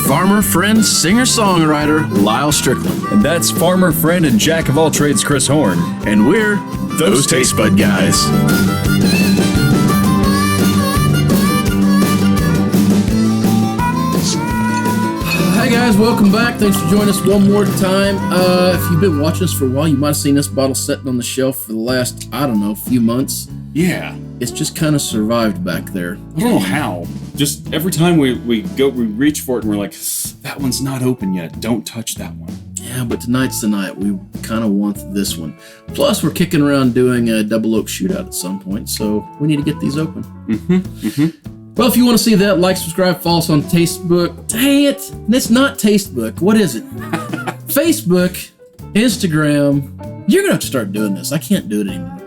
farmer, friend, singer-songwriter, Lyal Strickland. And that's farmer, friend, and jack of all trades, Chris Horn. And we're those Tastebud Guys. Hey guys, welcome back. Thanks for joining us one more time. If you've been watching us for a while, you might have seen this bottle sitting on the shelf for the last, few months. Yeah. It's just kind of survived back there. I don't know how. Just every time we reach for it and we're like, that one's not open yet. Don't touch that one. Yeah, but tonight's the night. We kind of want this one. Plus, we're kicking around doing a double oak shootout at some point, so we need to get these open. Well, if you want to see that, like, subscribe, follow us on Tastebook. Dang it! It's not Tastebook. What is it? Facebook, Instagram. You're going to have to start doing this. I can't do it anymore.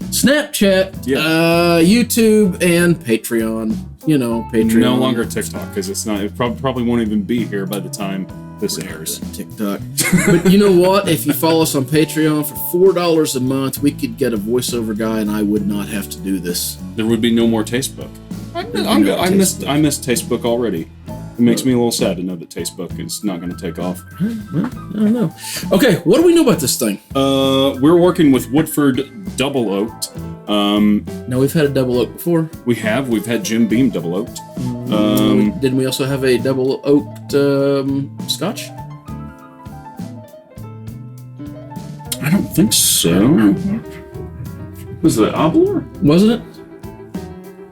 Snapchat, YouTube, and Patreon. You know, Patreon. No longer TikTok, because it's not. It probably won't even be here by the time this airs. TikTok. But you know what? If you follow us on Patreon for $4 a month, we could get a voiceover guy, and I would not have to do this. There would be no more Tastebook. I missed Tastebook already. It makes me a little sad to know that Tastebook is not going to take off. Well, I don't know. Okay, what do we know about this thing? We're working with Woodford Double Oaked. Now, we've had a double oak before. We've had Jim Beam Double Oaked. Didn't we also have a double oaked Scotch? I don't think so. Was it Oblor? Wasn't it?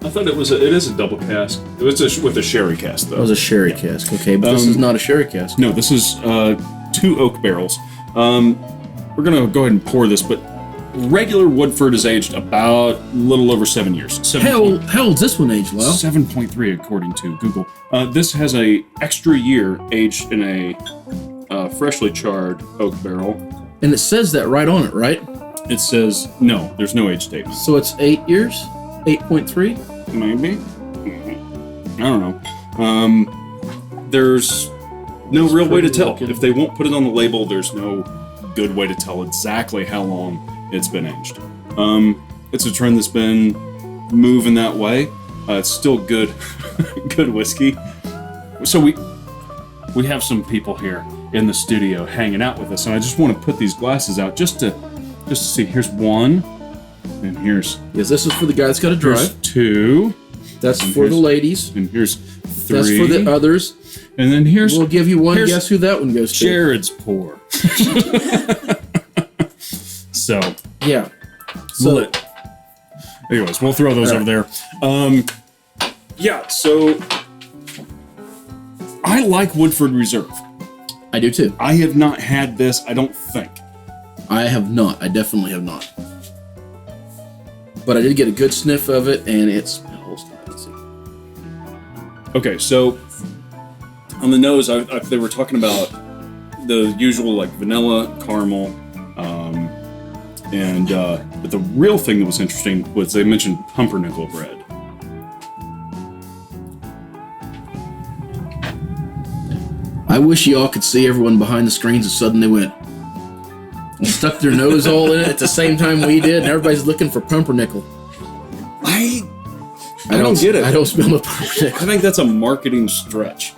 I thought it is a double cask. It was with a sherry cask, though. It was a sherry cask, okay, but this is not a sherry cask. No, this is 2 oak barrels. We're going to go ahead and pour this, but regular Woodford is aged about a little over 7 years. How old's this one aged, Lyal? 7.3 according to Google. This has a extra year aged in a freshly charred oak barrel. And it says that right on it, right? It says, no, there's no age date. So it's 8 years? 8.3? Maybe. I don't know. There's no real way to tell. If they won't put it on the label, there's no good way to tell exactly how long it's been aged. It's a trend that's been moving that way. It's still good, good whiskey. So we have some people here in the studio hanging out with us, and I just want to put these glasses out just to see. Here's one. And here's... Yes, this is for the guy that's got to drive. Here's 2. That's for the ladies. And here's 3. That's for the others. And then here's... We'll give you one guess who that one goes to. Jared's pour. So... Yeah. So... Anyways, we'll throw those over there. Yeah, so... I like Woodford Reserve. I do too. I have not had this, I don't think. I have not. I definitely have not. But I did get a good sniff of it, and it smells nice. Okay, so on the nose, they were talking about the usual like vanilla, caramel, but the real thing that was interesting was they mentioned pumpernickel bread. I wish y'all could see everyone behind the screens and suddenly went and stuck their nose all in it at the same time we did, and everybody's looking for pumpernickel. I don't get it. I don't smell the pumpernickel. I think that's a marketing stretch.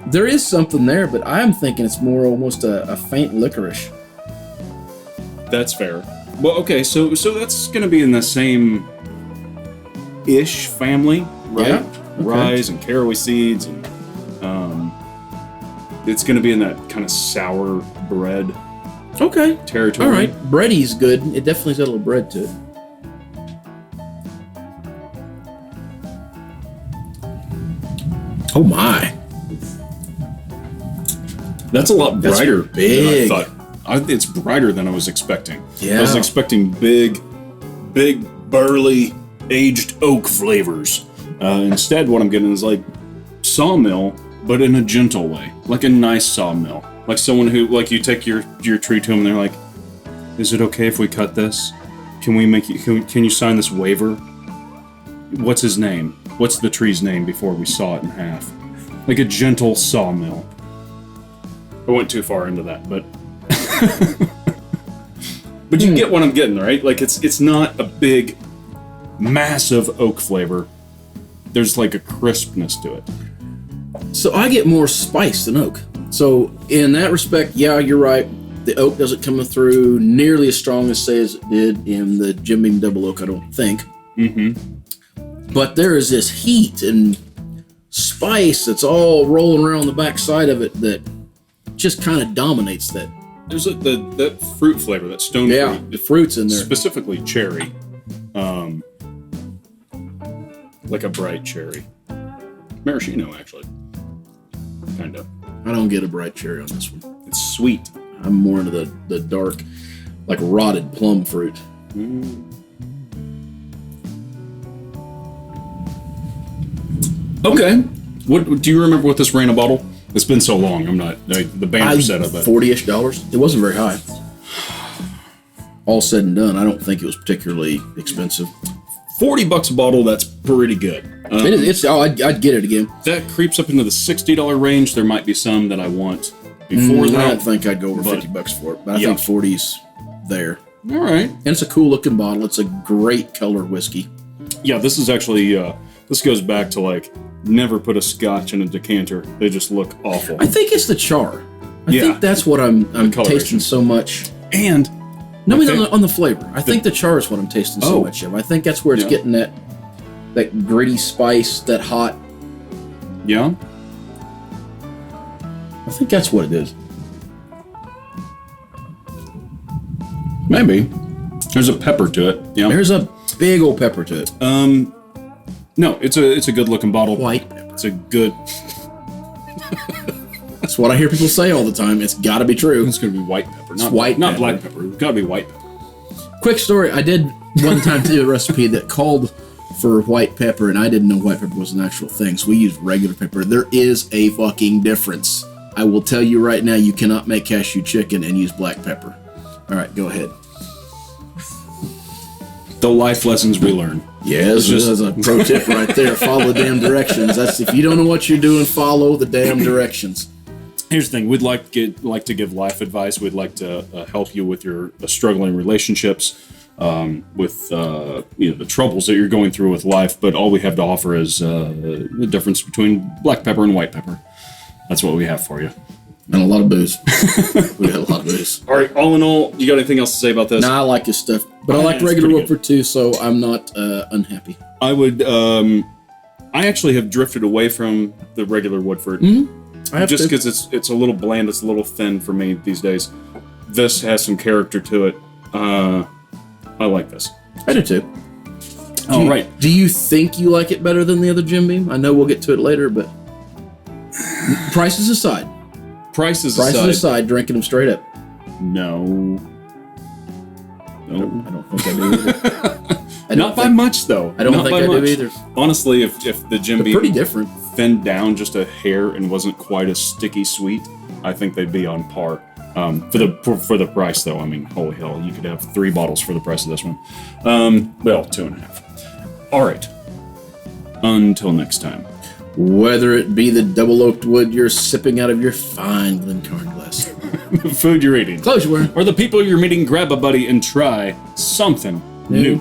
There is something there, but I'm thinking it's more almost a faint licorice. That's fair. Well, okay, so that's going to be in the same ish family, right? Yeah. Okay. Rye and caraway seeds, and it's going to be in that kind of sour bread. Okay. Territory. All right. Bready's good. It definitely's got a little bread to it. Oh my. That's a lot brighter big. than I thought. It's brighter than I was expecting. Yeah. I was expecting big, burly, aged oak flavors. Instead, what I'm getting is like sawmill, but in a gentle way. Like a nice sawmill. Like someone who, like, you take your tree to them and they're like, is it okay if we cut this? Can we make you, can you sign this waiver? What's his name? What's the tree's name before we saw it in half? Like a gentle sawmill. I went too far into that, but... But you get what I'm getting, right? Like, it's not a big, massive oak flavor. There's like a crispness to it. So I get more spice than oak. So in that respect, yeah, you're right. The oak doesn't come through nearly as strong as it did in the Jim Beam Double Oak, I don't think. Mm-hmm. But there is this heat and spice that's all rolling around the back side of it that just kind of dominates that. There's that fruit flavor, that stone fruit. Yeah, the fruit's in there. Specifically cherry. Like a bright cherry. Maraschino, actually. Kind of. I don't get a bright cherry on this one. It's sweet. I'm more into the dark, like rotted plum fruit. Okay. What do you remember what this ran a bottle? It's been so long. I'm not the banner set up. $40-ish. It wasn't very high. All said and done, I don't think it was particularly expensive. $40 a bottle. That's pretty good. I'd get it again. That creeps up into the $60 range. There might be some that I want before that. I don't think I'd go over $50 for it, but I think 40's there. All right. And it's a cool looking bottle. It's a great color whiskey. Yeah, this is actually this goes back to like never put a Scotch in a decanter. They just look awful. I think it's the char. I think that's what I'm tasting so much. And on the flavor. I think the char is what I'm tasting so much of. I think that's where it's getting that gritty spice, that hot. Yeah. I think that's what it is. Maybe. There's a pepper to it. Yeah. There's a big old pepper to it. No, it's a good looking bottle. White pepper. It's a good. That's what I hear people say all the time. It's got to be true. It's going to be white pepper. Not white not pepper. black pepper. It's got to be white pepper. Quick story. I did one time do a recipe that called for white pepper, and I didn't know white pepper was an actual thing, so we used regular pepper. There is a fucking difference. I will tell you right now, you cannot make cashew chicken and use black pepper. All right, go ahead. The life lessons we learn. Yes, that's a pro tip right there. Follow the damn directions. That's if you don't know what you're doing, follow the damn directions. Here's the thing: we'd like to give life advice. We'd like to help you with your struggling relationships, with the troubles that you're going through with life. But all we have to offer is the difference between black pepper and white pepper. That's what we have for you. And a lot of booze. We got a lot of booze. All right. All in all, you got anything else to say about this? Nah, I like this stuff, but I like regular Woodford too, so I'm not unhappy. I would. I actually have drifted away from the regular Woodford. Mm-hmm. Just because it's a little bland, it's a little thin for me these days. This has some character to it. I like this. I do too. All right. Do you think you like it better than the other Jim Beam? I know we'll get to it later, but prices aside. Prices aside, drinking them straight up. No. I don't think I do either. Not by much, though. I don't think I do either. Honestly, if the Jim Beam pretty different. thinned down just a hair and wasn't quite as sticky sweet, I think they'd be on par. For the price, though, I mean, holy hell, you could have 3 bottles for the price of this one. Well, 2.5. All right. Until next time. Whether it be the double oaked wood you're sipping out of your fine Glencairn glass, food you're eating, clothes you're wearing, or the people you're meeting, grab a buddy and try something new.